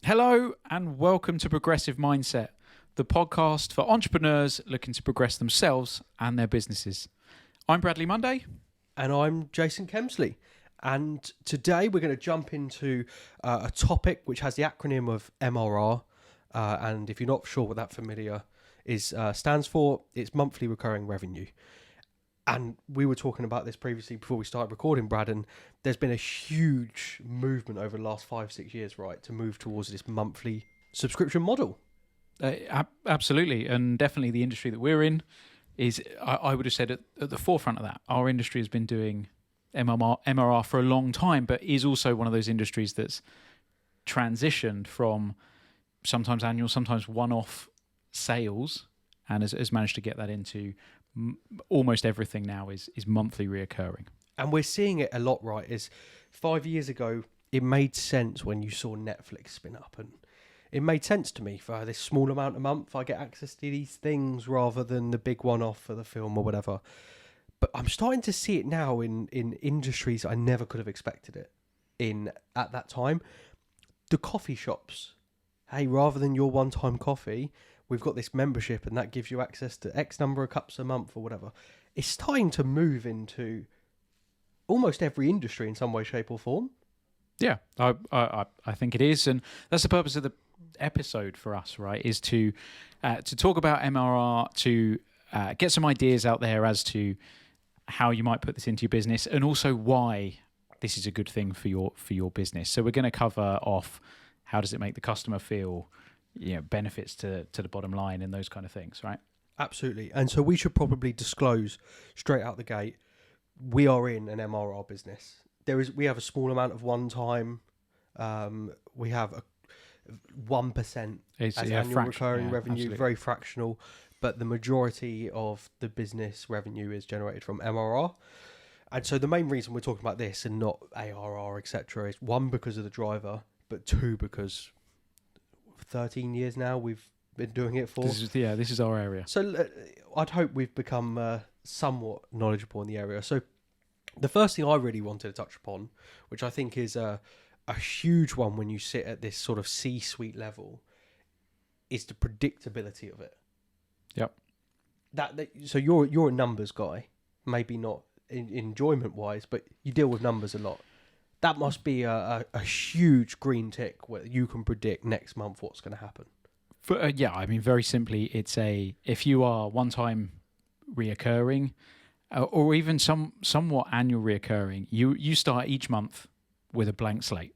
Hello and welcome to Progressive Mindset, the podcast for entrepreneurs looking to progress themselves and their businesses. I'm Bradley Monday. And I'm Jason Kemsley. And today we're going to jump into a topic which has the acronym of MRR. And if you're not sure what that stands for, it's monthly recurring revenue. And we were talking about this previously before we started recording, Brad, and there's been a huge movement over the last 5-6 years, right, to move towards this monthly subscription model. Absolutely. And definitely the industry that we're in is, I would have said, at the forefront of that. Our industry has been doing MRR for a long time, but is also one of those industries that's transitioned from sometimes annual, sometimes one-off sales, and has managed to get that into almost everything now is monthly reoccurring. And we're seeing it a lot, right? Is 5 years ago, it made sense when you saw Netflix spin up, and it made sense to me for this small amount a month, I get access to these things rather than the big one-off for the film or whatever. But I'm starting to see it now in industries I never could have expected it in at that time. The coffee shops. Hey, rather than your one-time coffee, we've got this membership and that gives you access to X number of cups a month or whatever. It's starting to move into almost every industry in some way, shape or form. Yeah, I think it is. And that's the purpose of the episode for us, right, is to talk about MRR, to get some ideas out there as to how you might put this into your business and also why this is a good thing for your business. So we're going to cover off how does it make the customer feel, benefits to the bottom line and those kind of things, right? Absolutely. And so we should probably disclose straight out the gate, we are in an MRR business. We have a small amount of one-time, we have a 1% as annual recurring revenue, absolutely. Very fractional, but the majority of the business revenue is generated from MRR. And so the main reason we're talking about this and not ARR, etc., is one, because of the driver, but two, because 13 years now we've been doing it for. This is our area. So I'd hope we've become somewhat knowledgeable in the area. So the first thing I really wanted to touch upon, which I think is a huge one when you sit at this sort of C-suite level, is the predictability of it. Yep. So you're a numbers guy, maybe not enjoyment-wise, but you deal with numbers a lot. That must be a huge green tick where you can predict next month what's going to happen. Very simply, it's if you are one-time reoccurring or even somewhat annual reoccurring, you start each month with a blank slate.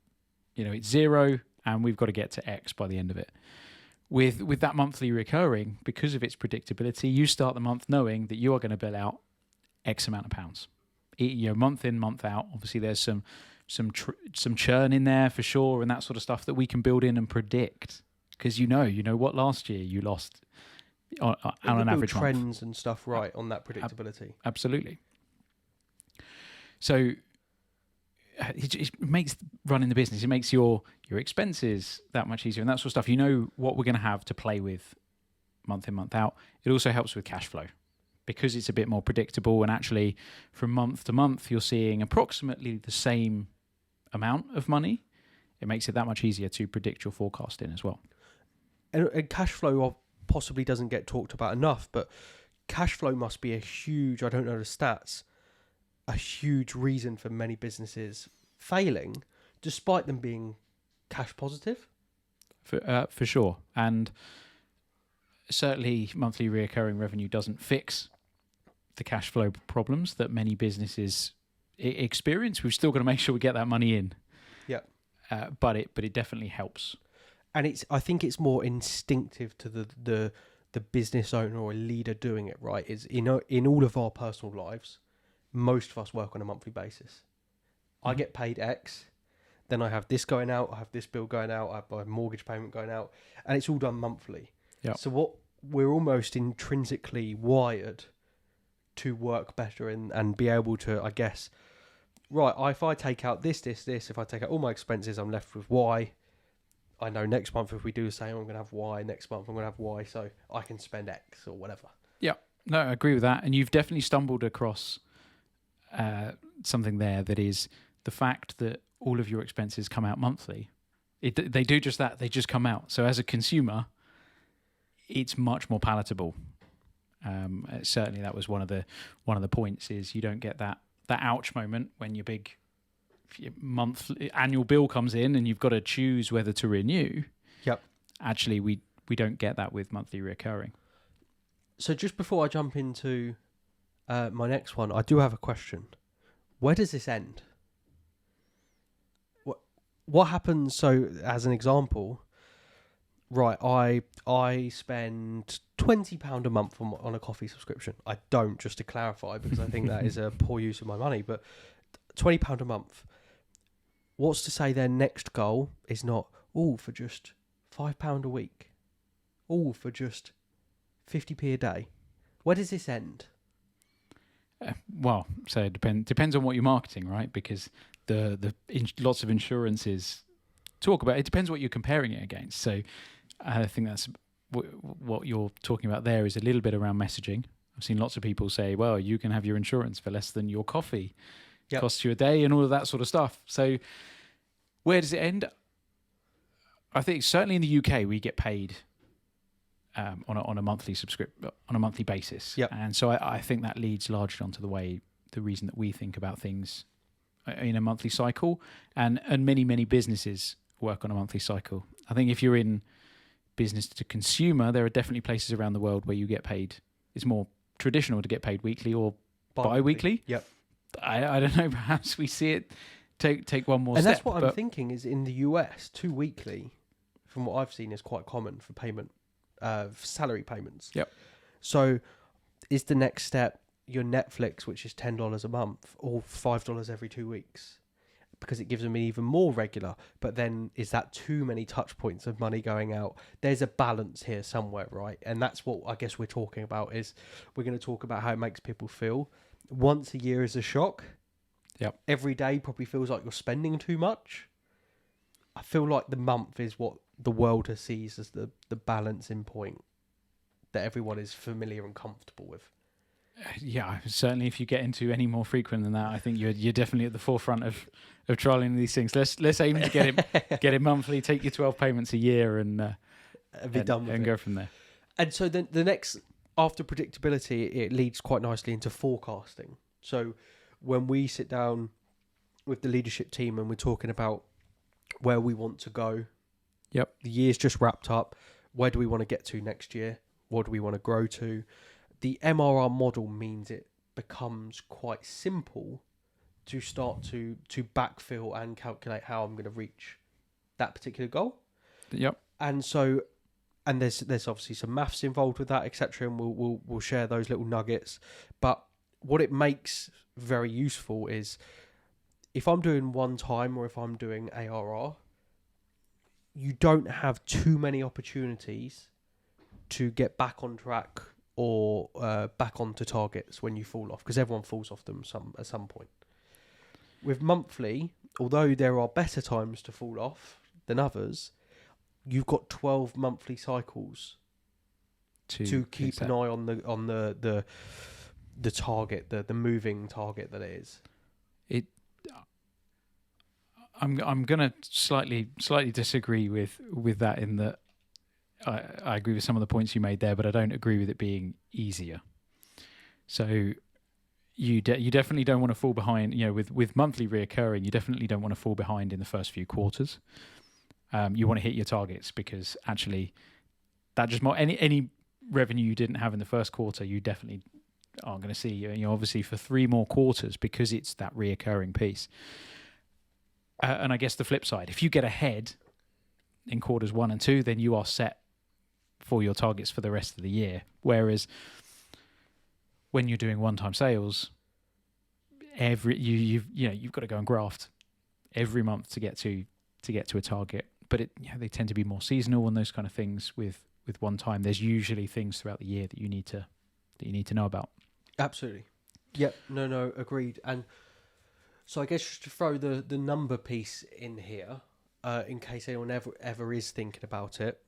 It's 0 and we've got to get to X by the end of it. With that monthly recurring, because of its predictability, you start the month knowing that you are going to bill out X amount of pounds. Month in, month out. Obviously, there's some churn in there for sure, and that sort of stuff that we can build in and predict. Because you know what, last year you lost on an average month. Trends and stuff, right, on that predictability. Absolutely. So it makes running the business, it makes your expenses that much easier and that sort of stuff. You know what we're going to have to play with month in, month out. It also helps with cash flow because it's a bit more predictable, and actually from month to month you're seeing approximately the same amount of money. It makes it that much easier to predict your forecasting as well. And cash flow possibly doesn't get talked about enough, but cash flow must be a huge, I don't know the stats, a huge reason for many businesses failing, despite them being cash positive. For sure. And certainly monthly recurring revenue doesn't fix the cash flow problems that many businesses experience. We've still got to make sure we get that money in. Yeah. But it definitely helps. And I think it's more instinctive to the business owner or leader doing it, right? Is in all of our personal lives, most of us work on a monthly basis. I get paid X, then I have this going out, I have this bill going out, I have my mortgage payment going out, and it's all done monthly. Yeah. So what we're almost intrinsically wired to work better and be able to, I guess, right, if I take out this, if I take out all my expenses, I'm left with Y. I know next month if we do the same, I'm going to have Y. Next month I'm going to have Y, so I can spend X or whatever. Yeah, no, I agree with that. And you've definitely stumbled across something there that is the fact that all of your expenses come out monthly They do just that. They just come out. So as a consumer, it's much more palatable. Certainly, that was one of the points. Is you don't get that ouch moment when your big annual bill comes in and you've got to choose whether to renew. Yep. Actually, we don't get that with monthly recurring. So just before I jump into my next one, I do have a question. Where does this end? What happens? So, as an example, right, I spend £20 a month on a coffee subscription. I don't, just to clarify, because I think that is a poor use of my money. But £20 a month. What's to say their next goal is not for just £5 a week, for just 50p a day? Where does this end? Well, so it depends on what you're marketing, right? Because lots of insurances talk about it. Depends what you're comparing it against. So I think that's what you're talking about there is a little bit around messaging. I've seen lots of people say, well, you can have your insurance for less than your coffee. Yep. Costs you a day and all of that sort of stuff. So where does it end? I think certainly in the UK we get paid on a monthly on a monthly basis. Yep. And so I think that leads largely onto the reason that we think about things in a monthly cycle, and many businesses work on a monthly cycle. I think if you're in business to consumer, there are definitely places around the world where you get paid. It's more traditional to get paid weekly or bi-weekly. Yep. I don't know. Perhaps we see it take one more and step. That's what I'm thinking is in the US, 2 weekly, from what I've seen, is quite common for payment, for salary payments. Yep. So is the next step your Netflix, which is $10 a month, or $5 every 2 weeks? Because it gives them even more regular. But then is that too many touch points of money going out? There's a balance here somewhere, right? And that's what I guess we're talking about. Is we're going to talk about how it makes people feel. Once a year is a shock. Yep. Every day probably feels like you're spending too much. I feel like the month is what the world sees as the balancing point that everyone is familiar and comfortable with. Yeah, certainly. If you get into any more frequent than that, I think you're definitely at the forefront of trialing these things. Let's aim to get it monthly. Take your 12 payments a year and be done with and it. go from there. And so then the next, after predictability, it leads quite nicely into forecasting. So when we sit down with the leadership team and we're talking about where we want to go, yep, the year's just wrapped up. Where do we want to get to next year? What do we want to grow to? The MRR model means it becomes quite simple to start to backfill and calculate how I'm going to reach that particular goal. Yep. And so, and there's obviously some maths involved with that, etc. And we'll share those little nuggets. But what it makes very useful is if I'm doing one time or if I'm doing ARR, you don't have too many opportunities to get back on track or back onto targets when you fall off, because everyone falls off them at some point. With monthly, although there are better times to fall off than others, you've got 12 monthly cycles to keep an eye on the target, the moving target that it is. I'm gonna slightly disagree with that in that I agree with some of the points you made there, but I don't agree with it being easier. So you definitely don't want to fall behind. You know, with monthly reoccurring, you definitely don't want to fall behind in the first few quarters. You want to hit your targets, because actually, that just any revenue you didn't have in the first quarter, you definitely aren't going to see. You know, obviously for 3 more quarters, because it's that reoccurring piece. And I guess the flip side, if you get ahead in quarters 1 and 2, then you are set for your targets for the rest of the year. Whereas when you're doing one-time sales, you've got to go and graft every month to get to a target. But they tend to be more seasonal and those kind of things. With one time, there's usually things throughout the year that you need to know about. Absolutely. Yep. No, agreed. And so I guess just to throw the number piece in here, in case anyone ever is thinking about it.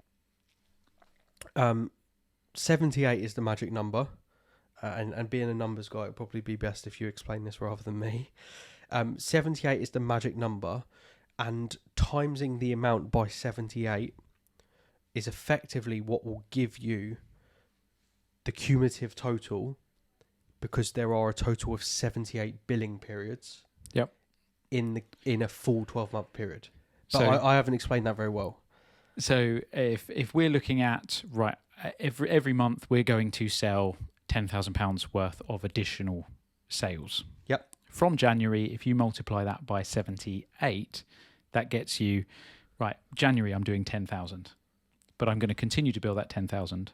78 is the magic number, and being a numbers guy, it'd probably be best if you explain this rather than me. 78 is the magic number, and timesing the amount by 78 is effectively what will give you the cumulative total, because there are a total of 78 billing periods. Yep. In a full 12-month period. But So I haven't explained that very well. So if we're looking at every month we're going to sell £10,000 worth of additional sales. Yep. From January, if you multiply that by 78, that gets you right. January I'm doing 10,000, but I'm going to continue to build that 10,000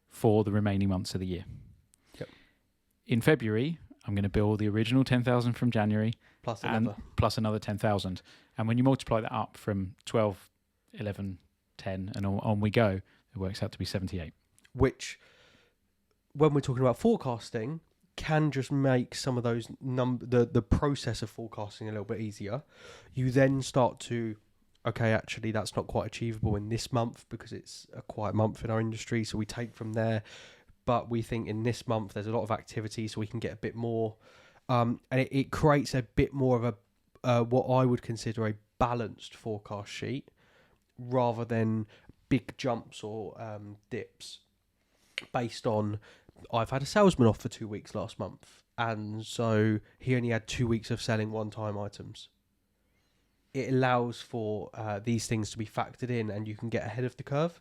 for the remaining months of the year. Yep. In February, I'm going to build the original 10,000 from January plus another 10,000, and when you multiply that up from 12, 11, 10, and on we go, it works out to be 78. Which, when we're talking about forecasting, can just make some of those the process of forecasting a little bit easier. You then start to, okay, actually that's not quite achievable in this month because it's a quiet month in our industry, so we take from there. But we think in this month there's a lot of activity, so we can get a bit more, and it creates a bit more of a what I would consider a balanced forecast sheet, rather than big jumps or dips based on, I've had a salesman off for 2 weeks last month, and so he only had 2 weeks of selling one-time items. It allows for these things to be factored in, and you can get ahead of the curve.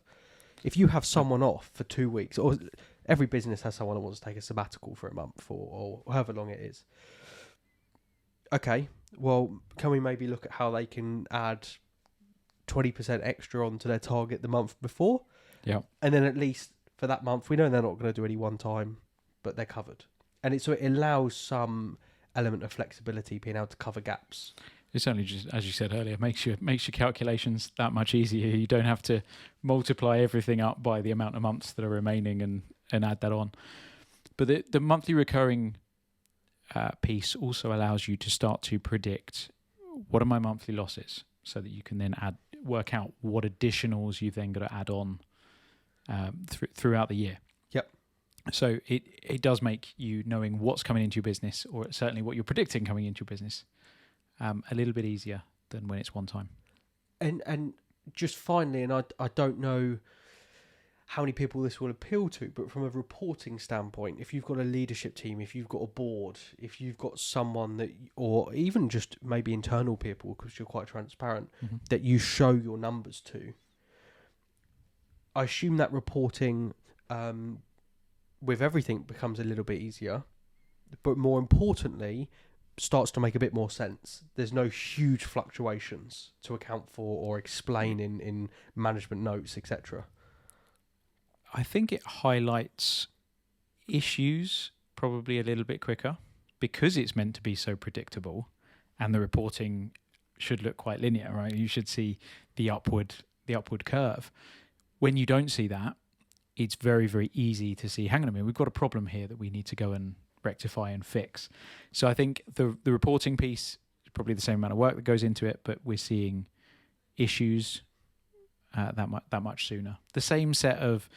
If you have someone off for 2 weeks, or every business has someone that wants to take a sabbatical for a month or however long it is. Okay, well, can we maybe look at how they can add 20% extra onto their target the month before? Yeah. And then at least for that month, we know they're not going to do any one time, but they're covered. And so it allows some element of flexibility, being able to cover gaps. It certainly, just as you said earlier, makes your calculations that much easier. You don't have to multiply everything up by the amount of months that are remaining and add that on. But the monthly recurring piece also allows you to start to predict what are my monthly losses, so that you can then work out what additionals you've then got to add on throughout the year. Yep. So it does make you knowing what's coming into your business, or certainly what you're predicting coming into your business, a little bit easier than when it's one time. And just finally, and I don't know how many people this will appeal to, but from a reporting standpoint, if you've got a leadership team, if you've got a board, if you've got someone that, or even just maybe internal people, because you're quite transparent, that you show your numbers to, I assume that reporting with everything becomes a little bit easier, but more importantly, starts to make a bit more sense. There's no huge fluctuations to account for or explain in management notes, etc. I think it highlights issues probably a little bit quicker because it's meant to be so predictable, and the reporting should look quite linear, right? You should see the upward curve. When you don't see that, it's very, very easy to see, hang on a minute, we've got a problem here that we need to go and rectify and fix. So I think the reporting piece is probably the same amount of work that goes into it, but we're seeing issues that much sooner. The same set of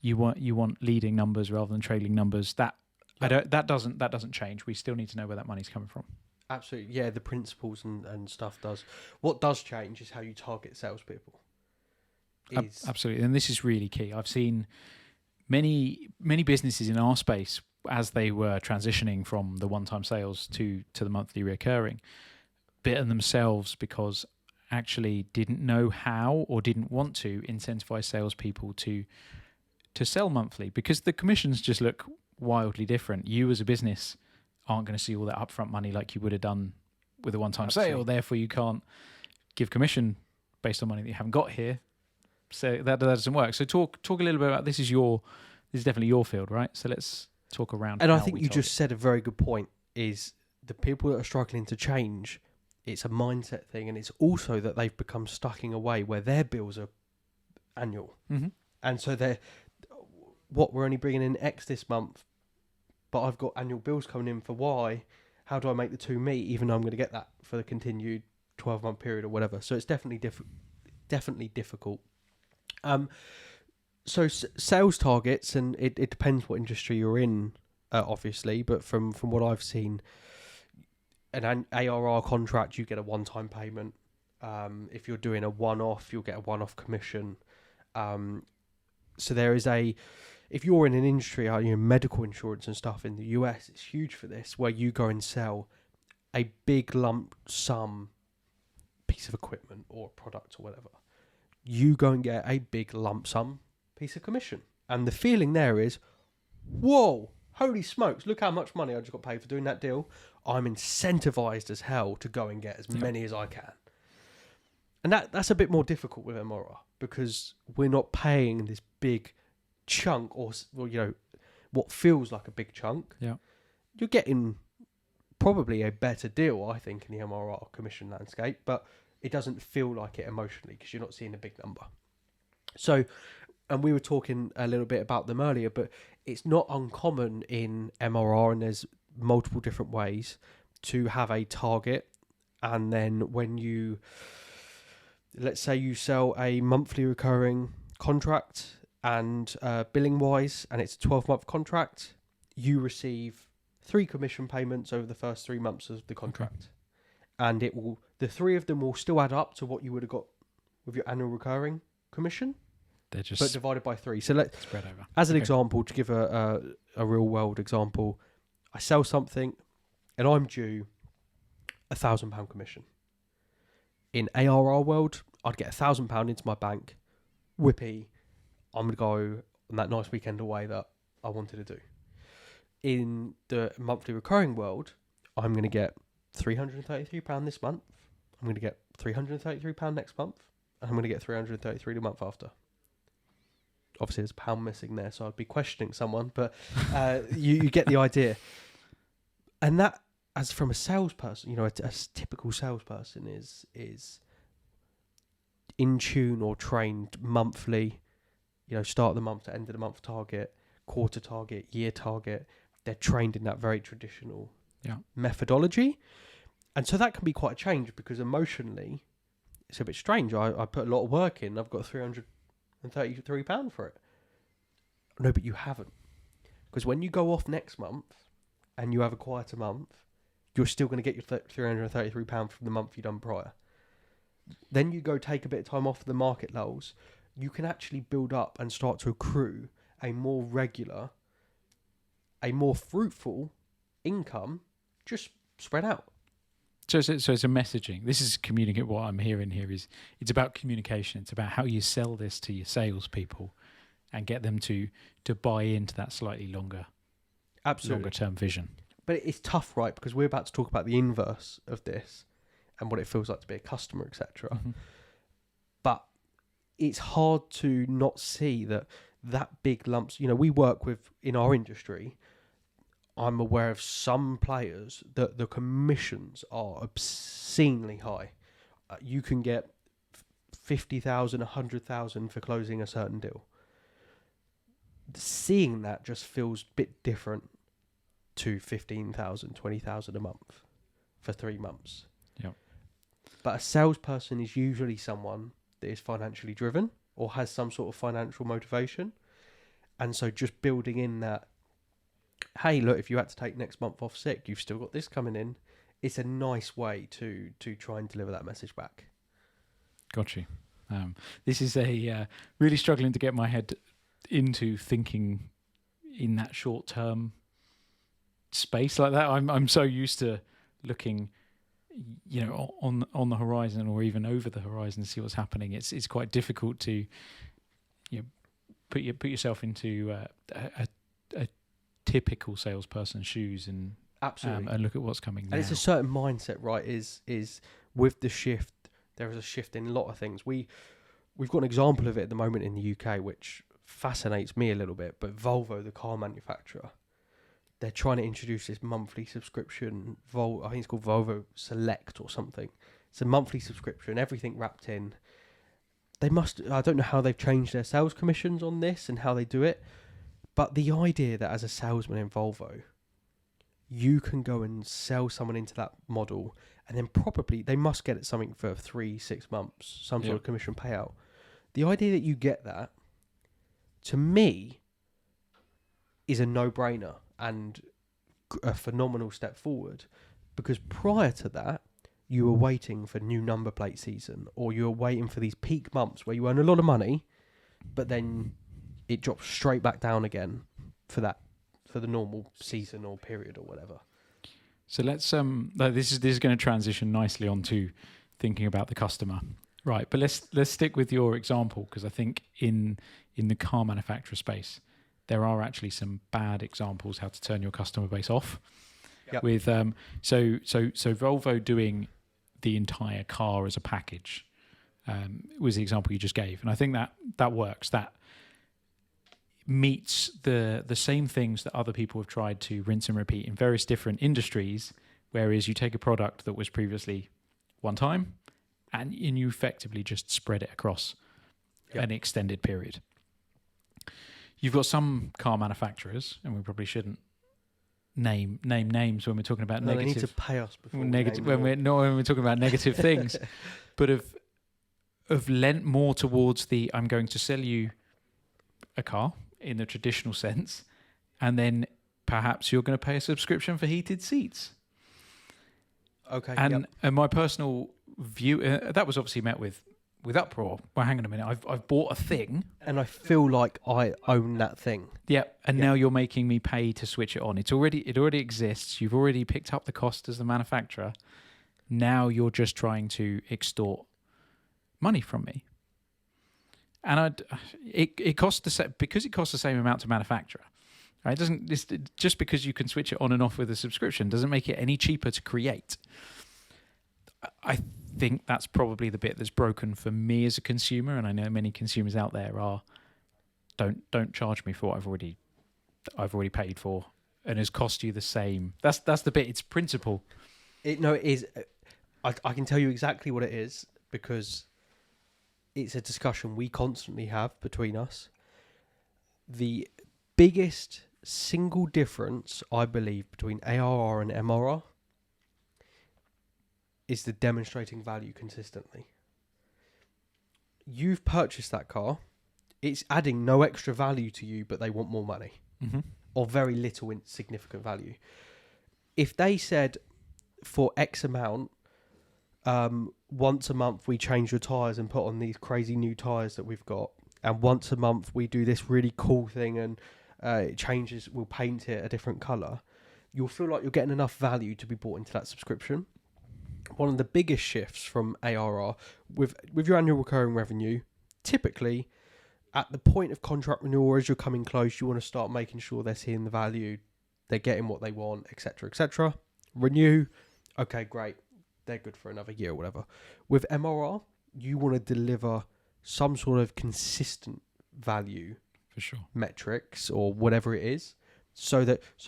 you want leading numbers rather than trailing numbers. That doesn't change. We still need to know where that money's coming from. Absolutely, yeah. The principles and stuff does. What does change is how you target salespeople. Absolutely, and this is really key. I've seen many businesses in our space, as they were transitioning from the one-time sales to the monthly recurring, bitten themselves because actually didn't know how or didn't want to incentivize salespeople to sell monthly, because the commissions just look wildly different. You as a business aren't going to see all that upfront money like you would have done with a one-time sale. Therefore, you can't give commission based on money that you haven't got here. So that doesn't work. So talk a little bit about this. Is definitely your field, right? So let's talk around. And I think you just said a very good point. Is the people that are struggling to change, it's a mindset thing, and it's also that they've become stuck in a way where their bills are annual, and so we're only bringing in X this month, but I've got annual bills coming in for Y. How do I make the two meet, even though I'm going to get that for the continued 12-month period or whatever? So it's definitely difficult. So sales targets, and it depends what industry you're in, obviously, but from what I've seen, an ARR contract, you get a one-time payment. If you're doing a one-off, you'll get a one-off commission. So there is if you're in an industry, medical insurance and stuff in the US, it's huge for this, where you go and sell a big lump sum piece of equipment or product or whatever. You go and get a big lump sum piece of commission. And the feeling there is, whoa, holy smokes, look how much money I just got paid for doing that deal. I'm incentivized as hell to go and get as many as I can. And that's a bit more difficult with MRR, because we're not paying this big chunk or what feels like a big chunk. Yeah. You're getting probably a better deal, I think, in the MRR commission landscape, but it doesn't feel like it emotionally because you're not seeing a big number. So, and we were talking a little bit about them earlier, but it's not uncommon in MRR, and there's multiple different ways to have a target. And then when let's say you sell a monthly recurring contract and billing wise, and it's a 12-month contract, you receive 3 commission payments over the first 3 months of the contract. And the 3 of them will still add up to what you would have got with your annual recurring commission. They're just but divided by 3. So let's spread over. As an example, to give a real world example, I sell something and I'm due £1,000 commission. In ARR world, I'd get £1,000 into my bank. Whippy, I'm going to go on that nice weekend away that I wanted to do. In the monthly recurring world, I'm going to get £333 this month. I'm going to get £333 next month. And I'm going to get £333 the month after. Obviously, there's a pound missing there, so I'd be questioning someone, but you get the idea. And that, as from a salesperson, a typical salesperson is in tune or trained monthly, start of the month to end of the month target, quarter target, year target. They're trained in that very traditional methodology. And so that can be quite a change, because emotionally, it's a bit strange. I put a lot of work in. I've got £333 for it. No, but you haven't. Because when you go off next month and you have a quieter month, you're still going to get your £333 from the month you've done prior. Then you go take a bit of time off the market lulls. You can actually build up and start to accrue a more regular, a more fruitful income just spread out. So it's a messaging. This is communicate. What I'm hearing here is it's about communication. It's about how you sell this to your salespeople and get them to buy into that slightly longer term vision. But it's tough, right? Because we're about to talk about the inverse of this and what it feels like to be a customer, etc. Mm-hmm. But it's hard to not see that big lumps. We work with, in our industry, I'm aware of some players that the commissions are obscenely high. You can get 50,000, 100,000 for closing a certain deal. Seeing that just feels a bit different to 15,000, 20,000 a month for 3 months. Yep. But a salesperson is usually someone that is financially driven or has some sort of financial motivation. And so just building in that, hey, look, if you had to take next month off sick, you've still got this coming in. It's a nice way to try and deliver that message back. Got you. This is really struggling to get my head into thinking in that short term space like that. I'm so used to looking, on the horizon or even over the horizon to see what's happening. It's quite difficult to put yourself into a typical salesperson's shoes and absolutely and look at what's coming now. And it's a certain mindset, right? Is with the shift, there is a shift in a lot of things. We've got an example of it at the moment in the UK, which fascinates me a little bit. But Volvo, the car manufacturer, they're trying to introduce this monthly subscription. I think it's called Volvo Select or something. It's a monthly subscription, everything wrapped in. I don't know how they've changed their sales commissions on this and how they do it. But the idea that as a salesman in Volvo, you can go and sell someone into that model, and then probably they must get it something for 3-6 months, some sort of commission payout. The idea that you get that, to me, is a no-brainer and a phenomenal step forward, because prior to that, you were waiting for new number plate season, or you were waiting for these peak months where you earn a lot of money, but then it drops straight back down again for the normal season or period or whatever. So let's this is going to transition nicely onto thinking about the customer, right? But let's stick with your example, because I think in the car manufacturer space, there are actually some bad examples how to turn your customer base off. Yep. With so Volvo doing the entire car as a package was the example you just gave, and I think that works. That meets the same things that other people have tried to rinse and repeat in various different industries, whereas you take a product that was previously one time and you effectively just spread it across an extended period. You've got some car manufacturers, and we probably shouldn't name names when we're talking about negative. They need to pay us before negative when we're talking about negative things, but have lent more towards the I'm going to sell you a car in the traditional sense, and then perhaps you're going to pay a subscription for heated seats. Okay. And my personal view, that was obviously met with uproar. Well, hang on a minute, I've bought a thing, and I feel like I own that thing. Yeah, and now you're making me pay to switch it on. It already exists. You've already picked up the cost as the manufacturer. Now you're just trying to extort money from me. And it costs because it costs the same amount to manufacture. Right? Just because you can switch it on and off with a subscription doesn't make it any cheaper to create. I think that's probably the bit that's broken for me as a consumer, and I know many consumers out there are don't charge me for what I've already paid for and has cost you the same. That's the bit. It's principle. It is. I can tell you exactly what it is, because it's a discussion we constantly have between us. The biggest single difference, I believe, between ARR and MRR is the demonstrating value consistently. You've purchased that car. It's adding no extra value to you, but they want more money. Mm-hmm. Or very little significant value. If they said for X amount, once a month we change your tyres and put on these crazy new tyres that we've got, and once a month we do this really cool thing and it changes, we'll paint it a different colour, you'll feel like you're getting enough value to be bought into that subscription. One of the biggest shifts from ARR with your annual recurring revenue, typically at the point of contract renewal, as you're coming close, you want to start making sure they're seeing the value, they're getting what they want, etc., etc. Renew, okay, great, they're good for another year or whatever. With MRR, you want to deliver some sort of consistent value, for sure, metrics or whatever it is. So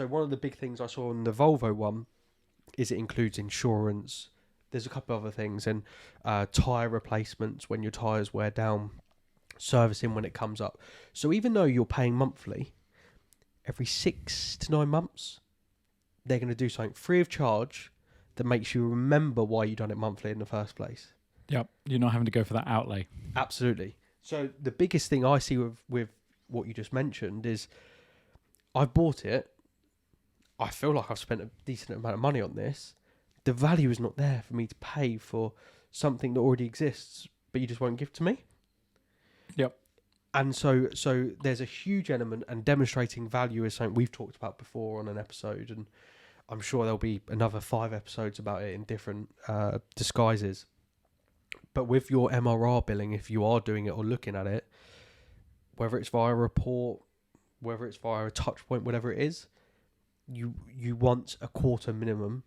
one of the big things I saw in the Volvo one is it includes insurance. There's a couple other things, and tyre replacements when your tyres wear down, servicing when it comes up. So even though you're paying monthly, every 6 to 9 months, they're going to do something free of charge that makes you remember why you done it monthly in the first place. Yep, you're not having to go for that outlay. Absolutely. So the biggest thing I see with what you just mentioned is I've bought it. I feel like I've spent a decent amount of money on this. The value is not there for me to pay for something that already exists, but you just won't give to me. Yep. And so there's a huge element, and demonstrating value is something we've talked about before on an episode, and I'm sure there'll be another 5 episodes about it in different disguises. But with your MRR billing, if you are doing it or looking at it, whether it's via a report, whether it's via a touch point, whatever it is, you want a quarter minimum,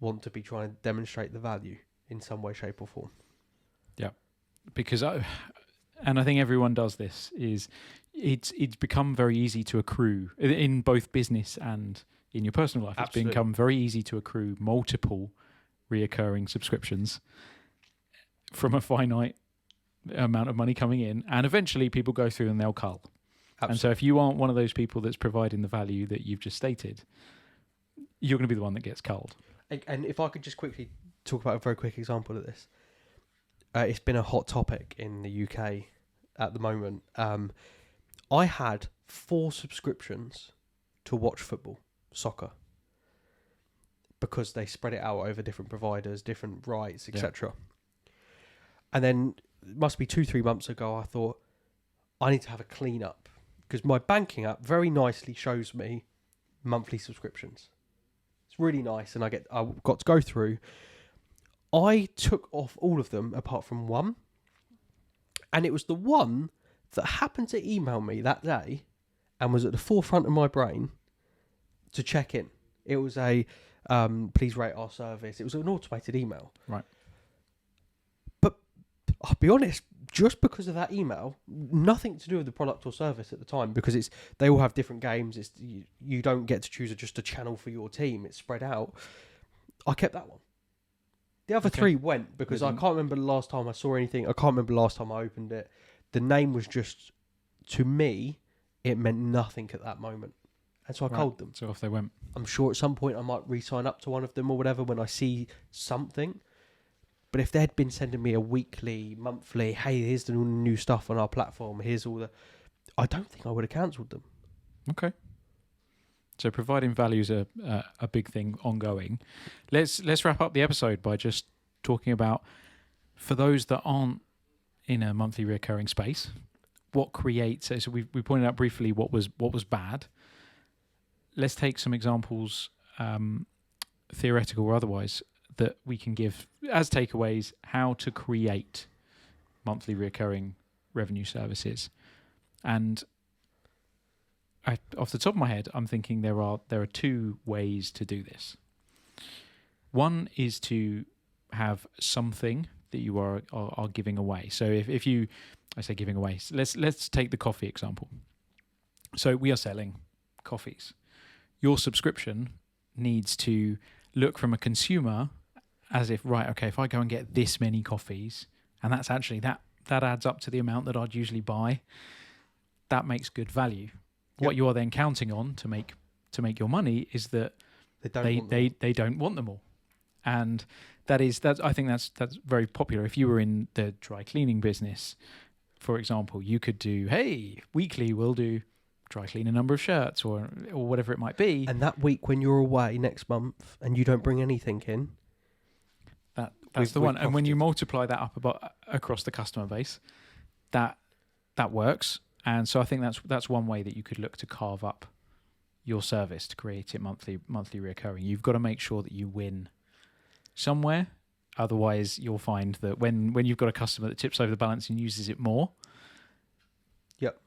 want to be trying to demonstrate the value in some way, shape or form. Yeah, because I think everyone does this. Is it's become very easy to accrue in both business and in your personal life. Absolutely. It's become very easy to accrue multiple reoccurring subscriptions from a finite amount of money coming in, and eventually people go through and they'll cull. Absolutely. And so if you aren't one of those people that's providing the value that you've just stated, you're going to be the one that gets culled. And if I could just quickly talk about a very quick example of this. It's been a hot topic in the UK at the moment. I had 4 subscriptions to watch football, soccer. because they spread it out over different providers, different rights, etc. And then it must be 2-3 months ago, I thought I need to have a clean up because my banking app very nicely shows me monthly subscriptions. It's really nice, and I got to go through. I took off all of them apart from one, and it was the one that happened to email me that day and was at the forefront of my brain to check in. It was a please rate our service. It was an automated email. Right. But I'll be honest, just because of that email, nothing to do with the product or service at the time, because they all have different games. You don't get to choose just a channel for your team. It's spread out. I kept that one. The other three went because I can't remember the last time I saw anything. I can't remember the last time I opened it. The name was just, to me, it meant nothing at that moment. And so I culled them. So off they went. I'm sure at some point I might re-sign up to one of them or whatever when I see something. But if they'd been sending me a weekly, monthly, hey, here's the new stuff on our platform, here's all the... I don't think I would have cancelled them. Okay. So providing value is a big thing ongoing. Let's wrap up the episode by just talking about, for those that aren't in a monthly recurring space, what creates... So we pointed out briefly what was bad. Let's take some examples, theoretical or otherwise, that we can give as takeaways how to create monthly recurring revenue services. And off the top of my head, I'm thinking there are 2 ways to do this. One is to have something that you are giving away. So if you, I say giving away, so let's take the coffee example. So we are selling coffees. Your subscription needs to look from a consumer as if, right, okay, if I go and get this many coffees, and that's actually that adds up to the amount that I'd usually buy, that makes good value. Yep. What you are then counting on to make your money is that they don't want them all. And I think that's very popular. If you were in the dry cleaning business, for example, you could do, hey, weekly we'll do dry clean a number of shirts or whatever it might be. And that week when you're away next month and you don't bring anything in, that's the one. And when you multiply that up across the customer base, that works. And so I think that's one way that you could look to carve up your service to create it monthly recurring. You've got to make sure that you win somewhere. Otherwise, you'll find that when you've got a customer that tips over the balance and uses it more,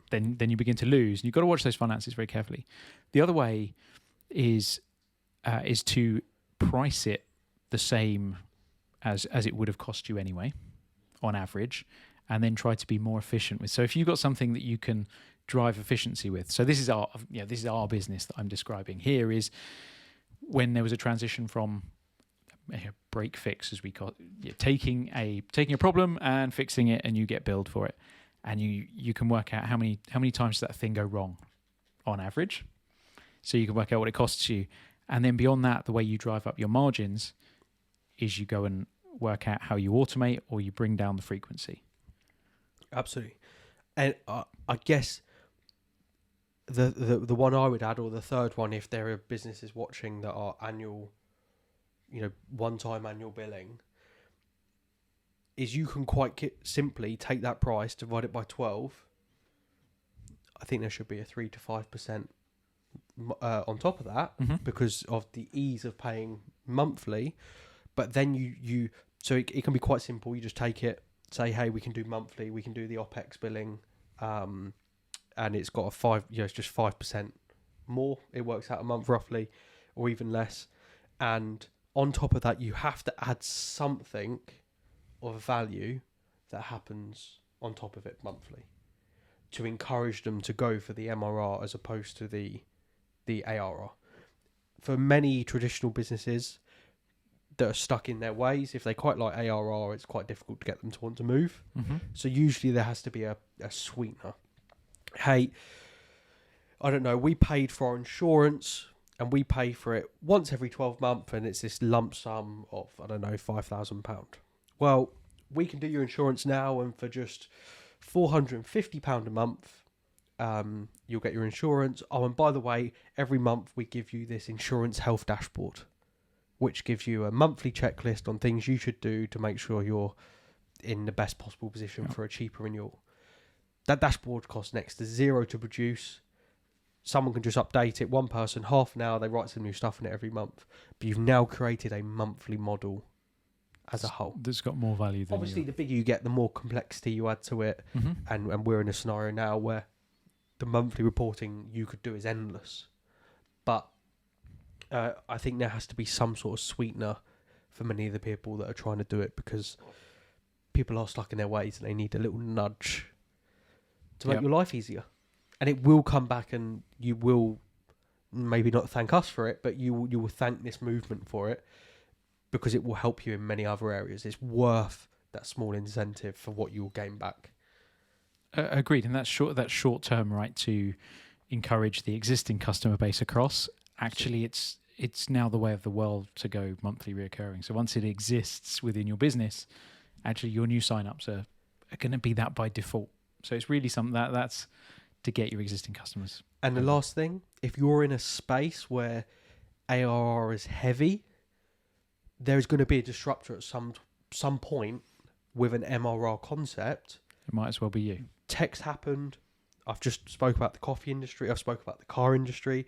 then you begin to lose. And you've got to watch those finances very carefully. The other way is to price it the same as it would have cost you anyway, on average, and then try to be more efficient with. So if you've got something that you can drive efficiency with, so this is our business that I'm describing here, is when there was a transition from break fix, as we call it, taking a problem and fixing it, and you get billed for it. And you can work out how many times does that thing go wrong on average. So you can work out what it costs you. And then beyond that, the way you drive up your margins is you go and work out how you automate or you bring down the frequency. Absolutely. And I guess the one I would add, or the third one, if there are businesses watching that are annual, one-time annual billing, is you can quite simply take that price, divide it by 12. I think there should be a 3 to 5% on top of that, because of the ease of paying monthly. But then so it can be quite simple. You just take it, say, hey, we can do monthly, we can do the OPEX billing, and it's got a 5, it's just 5% more. It works out a month roughly, or even less. And on top of that, you have to add something of value that happens on top of it monthly to encourage them to go for the MRR as opposed to the ARR. For many traditional businesses that are stuck in their ways, if they quite like ARR, it's quite difficult to get them to want to move. So usually there has to be a sweetener. Hey, I don't know, we paid for our insurance and we pay for it once every 12 months, and it's this lump sum of, I don't know, £5,000. Well, we can do your insurance now, and for just £450 a month, you'll get your insurance. Oh, and by the way, every month we give you this insurance health dashboard, which gives you a monthly checklist on things you should do to make sure you're in the best possible position for a cheaper renewal. That dashboard costs next to zero to produce. Someone can just update it. One person, half an hour, they write some new stuff in it every month. But you've now created a monthly model as a whole. That's got more value than Obviously, the bigger you get, the more complexity you add to it. Mm-hmm. And we're in a scenario now where the monthly reporting you could do is endless. But I think there has to be some sort of sweetener for many of the people that are trying to do it, because people are stuck in their ways and they need a little nudge to make your life easier. And it will come back, and you will maybe not thank us for it, but you will thank this movement for it, because it will help you in many other areas. It's worth that small incentive for what you will gain back. Agreed, and that's short term, right? To encourage the existing customer base across. Actually, it's now the way of the world to go monthly reoccurring. So once it exists within your business, actually your new sign-ups are going to be that by default. So it's really something that's to get your existing customers. And the last thing, if you're in a space where ARR is heavy, there's going to be a disruptor at some point with an MRR concept. It might as well be you. Tech's happened. I've just spoke about the coffee industry. I've spoke about the car industry,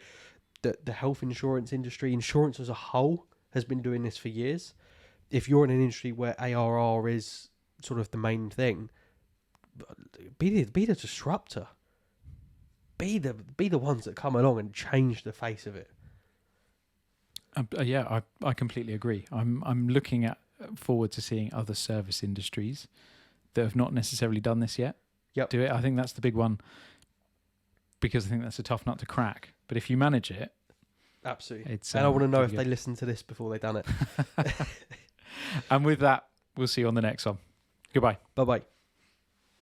the health insurance industry. Insurance as a whole has been doing this for years. If you're in an industry where ARR is sort of the main thing, be the disruptor. Be the ones that come along and change the face of it. I completely agree. I'm looking forward to seeing other service industries that have not necessarily done this yet. Do it. I think that's the big one, because I think that's a tough nut to crack. But if you manage it, absolutely. And I want to know if good. they listened to this before they done it. And with that, we'll see you on the next one. Goodbye. Bye bye.